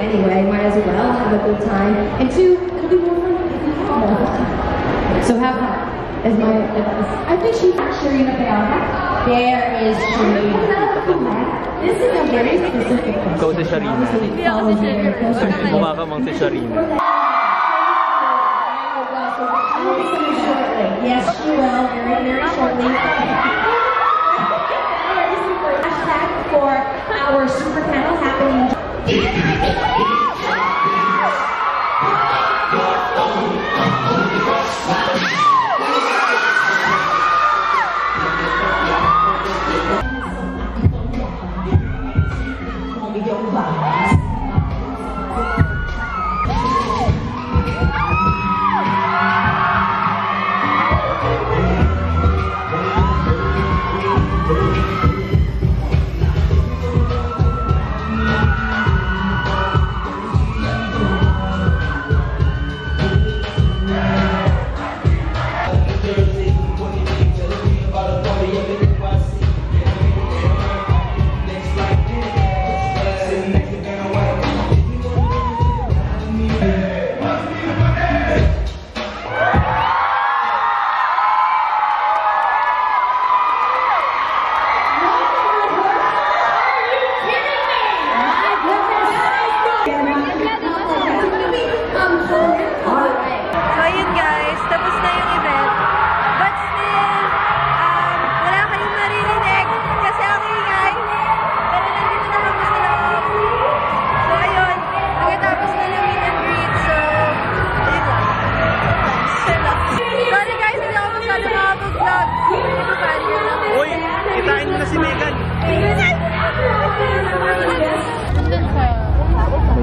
anyway. Might as well have a good time. And two, it'll be more fun if you have more fun. So have fun, is my advice. I think she's Sharina Bayana. There is Sharina. This is a very specific question. Ikaw si Sharina. Mukha ka mang si Sharina. Yes, she will. Very, very shortly. Hashtag for our super panel happening.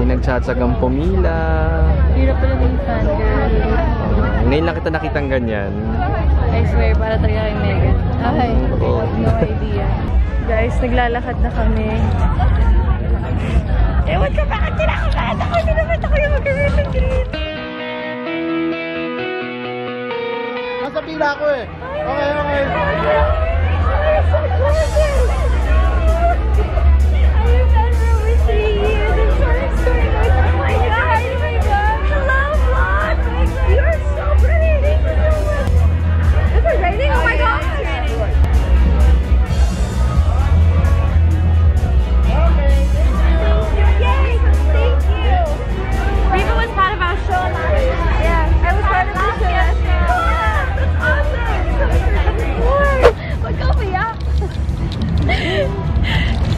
Nagtsatsagang pumila. Hirap pala ng fan girl. Ngayon lang kita nakitang ganyan. I swear, para talaga kay Megan. Ay, no idea. Guys, naglalakad na kami. Ewan ka, bakit kinakabahan ako? Hindi naman ako yung mag-meet and greet. Nasa pila ako eh. Okay, okay.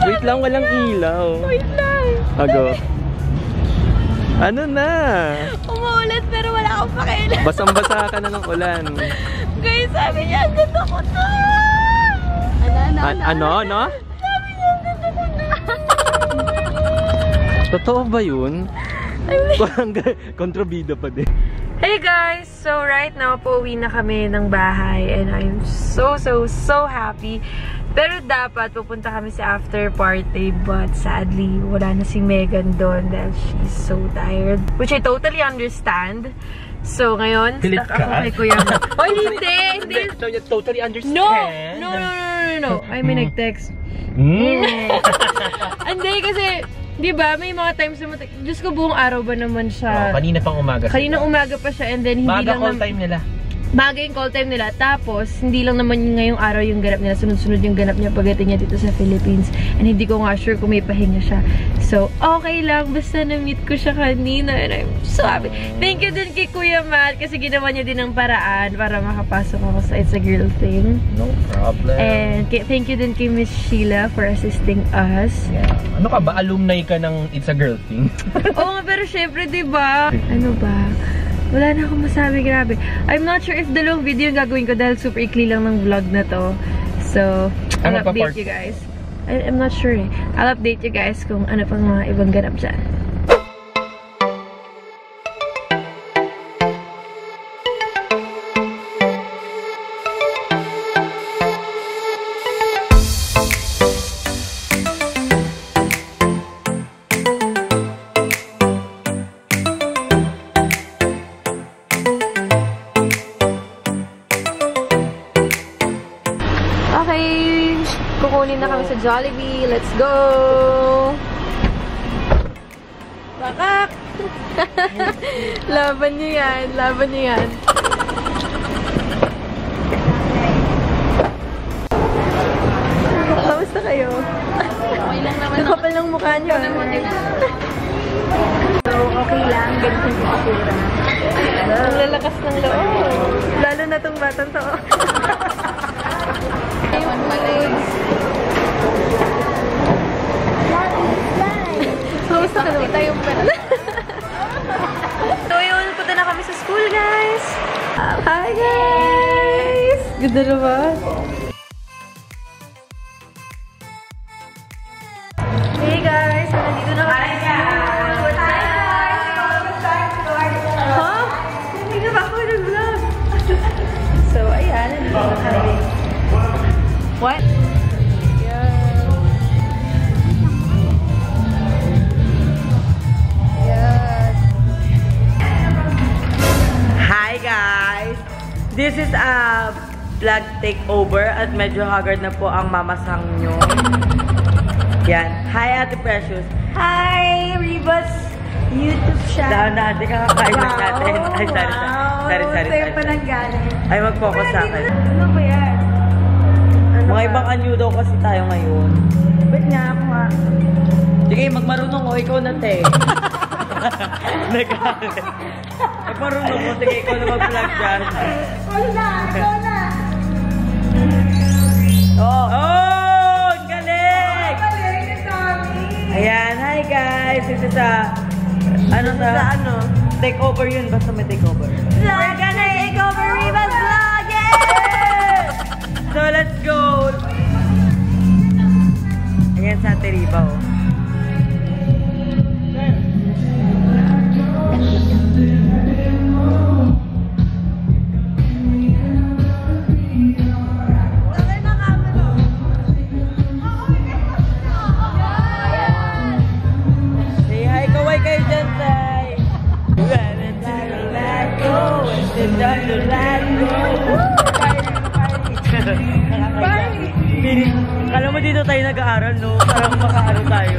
Wait lang, walang ilaw. Wait lang. Ago. Ano na? Umuulan pero wala akong pakialam. Basang-basa ka na ng ulan. Guys, sabi niya, ang ganda ko na. Ano? Sabi niya, ang ganda ko na. Totoo ba yun? Kontrabida pa din. Hey guys! So right now, pauwi na kami ng bahay and I'm so happy. Pero dapat pupunta kami sa after party but sadly, wala na si Megan doon dahil she's so tired. Which I totally understand. So ngayon, stuck ako kay Kuya Matt. Oh, hindi! Totally understand. No. I mean, nag-text. Hindi kasi, di ba, may mga times na Diyos ko, buong araw ba naman siya? Kanina pang umaga. Kanina umaga pa siya and then hindi lang call time nila. Maga yung call time nila. Tapos, hindi lang naman ngayong araw yung ganap nila. Sunod-sunod yung ganap niya pagdating niya dito sa Philippines. And hindi ko nga sure kung may pahinga siya. So, okay lang. Basta na-meet ko siya kanina. And I'm so happy. Thank you din kay Kuya Matt kasi ginawa niya din ng paraan para makapasok ako sa It's a Girl thing. No problem. And thank you din kay Miss Sheila for assisting us. Yeah. Ano ka ba? Alumni ka ng It's a Girl thing? Oo nga, pero syempre, diba? Ano ba? Wala na akong masabi, grabe. I'm not sure if dalawang video yung gagawin ko dahil super ikli lang ng vlog na to. So, I'll update you guys. I'm not sure eh. I'll update you guys kung ano pang mga ibang ganap dyan. Kukunin na kami sa Jollibee. Let's go! Pakak! Laban niyo yan. Laban niyo yan. Kamusta kayo? Okay lang naman. Nakapal ng mukha niyo. So, okay lang. Ganito yung itsura. Ang lalakas ng loob. Lalo na tong batang to. Ayun, malis. Kamusta ka naman? Tayong pera. So yun, punta na kami sa school, guys. Hi, guys! Ganda naman. Hey, guys! Nandito na kami sa school. What's up? Huh? Hindi na ba ako nag-vlog? So, ayan. Nandito na kami. What? Hi guys! This is a vlog takeover at medyo haggard na po ang mamasang nyo. Yan. Hi Ate Precious. Hi, Rebus YouTube channel. Dahan di ka kakain lang natin. Ay, sorry. Sa'yo pa nang galing. Ay, mag-focus sa akin. Ano ba yan? Mga ibang anyo daw kasi tayo ngayon. Ba't nga ako nga? Sige, magmarunong o. Ikaw na, te. Nag-aaral. Magmarunong mo. Sige, ikaw na mag-vlog dyan. Ikaw na! Oh! Ang galing! Ayan, hi guys! This is a... Takeover yun. Basta may takeover. We're gonna take over Rebus vlog! Yeah! So, let's go! Ayan sa Ate Riba, oh. Say hi, kaway kayo dyan, Tay! Kala mo dito tayo nag-aaral, no? Parang makaano tayo.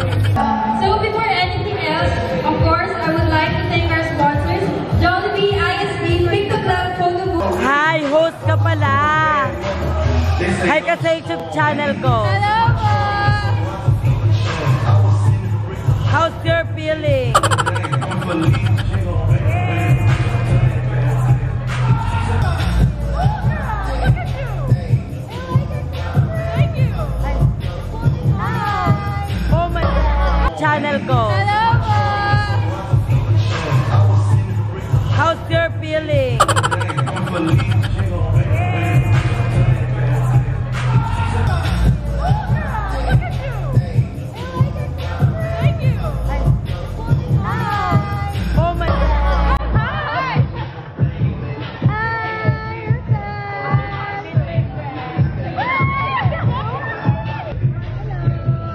So before anything else, of course, I would like to thank our sponsors, Jollibee, ISB, Pick the Cloud, Photo Booth. Hi! Host ka pala! Hi ka sa YouTube channel ko. Hello po! How's your feeling? Oh my God! Channel ko. Hello po! How's your feeling? Oh my God!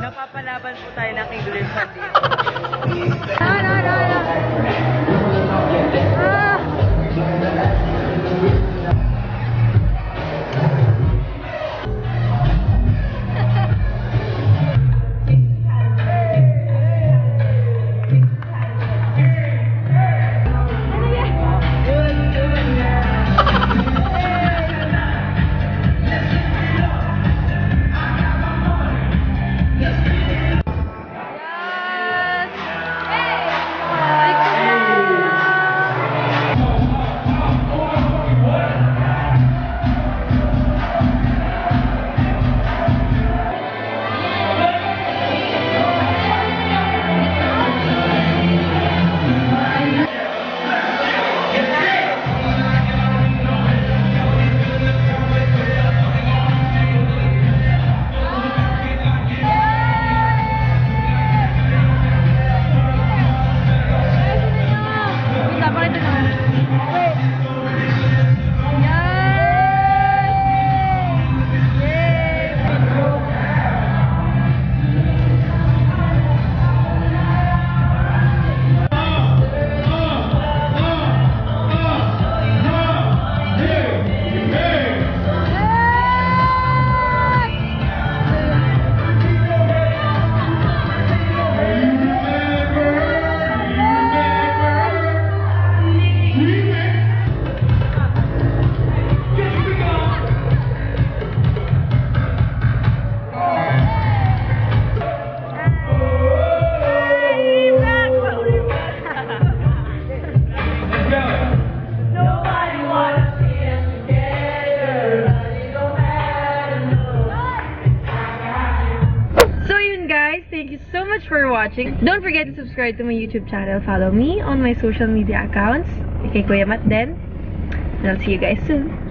Napapalaban po tayo ng English dito. guys, thank you so much for watching. Don't forget to subscribe to my YouTube channel. Follow me on my social media accounts. Kay Kuya Matt then. And I'll see you guys soon.